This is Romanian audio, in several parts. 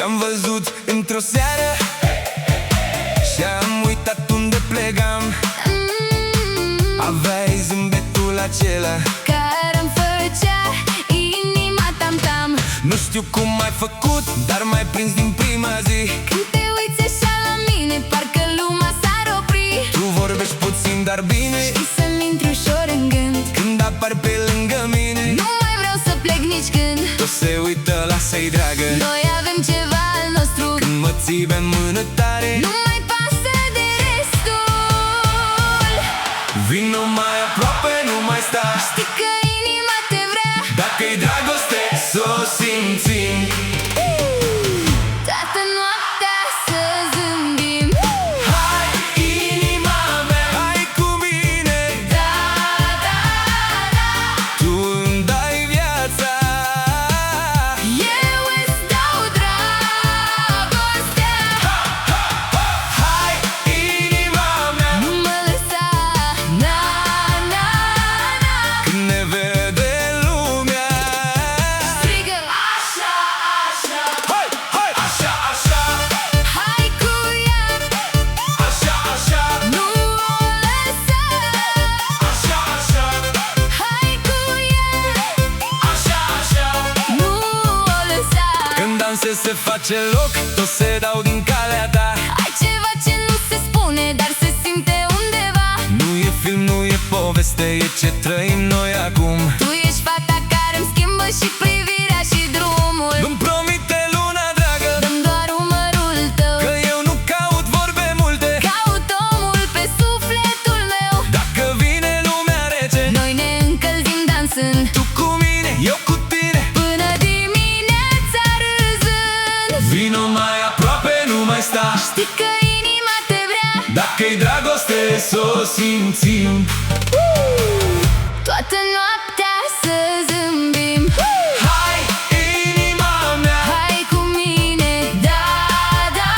Te-am văzut într-o seară și am uitat unde plecam. Aveai zâmbetul acela care-mi făcea inima tam-tam. Nu știu cum ai făcut, dar m-ai prins din prima zi. Când te uiți așa la mine, parcă lumea s-ar opri. Tu vorbești puțin, dar bine, și să-mi intri ușor în gând. când apar pe lângă mine, Nu mai vreau să plec nici când. tot se uită, lasă-i dragă. Noi avem ceva al nostru. Când mă ții pe mână tare, Nu mai pasă de restul. vino mai aproape, nu mai sta. Știi că inima te vrea. Dacă-i dragoste, s-o simțim. Toată noaptea să zâmbim. Hai, inima mea, hai cu mine. Da, da, da. Tu îmi dai viața. Eu îți dau dragostea. Hai, inima mea, Nu mă lăsa, na, na, na. când ne vede lumea. Strigă așa, așa. Hai, hai, așa, așa, Hai cu ea, așa, așa, nu o lăsa. așa, așa, Hai cu ea, așa, așa. nu o lăsa. Când dansez se face loc, toți se dau din calea ta. Ai ceva ce nu se spune, dar se simte undeva. Nu e film, nu e poveste, e ce trăim noi acum. Tu ești fata care-mi schimbă și privirea și drumul. Îmi promite luna dragă Dăm doar umărul tău. că eu nu caut vorbe multe. Caut omul pe sufletul meu. Dacă vine lumea rece, Noi ne încălzim dansând tu cu mine, eu cu tine. până dimineața râzând. Vino mai aproape, nu mai sta. Știi că inima te vrea. Dacă-i dragoste, s-o simțim. Toată noaptea să zâmbim. Hai, inima mea, Hai cu mine, da, da,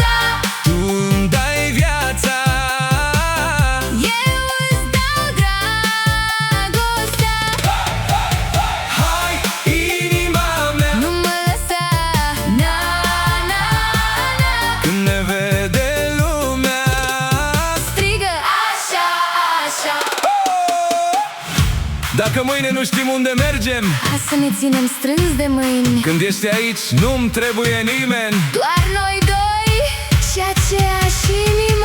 da. tu îmi dai viața. Eu îți dau dragostea. Hai, inima mea, Nu mă lăsa, na, na, na. când ne vede lumea. Strigă așa, așa. Dacă mâine nu știm unde mergem, Hai să ne ținem strâns de mâini. când ești aici, nu-mi trebuie nimeni. Doar noi doi și aceeași inimă.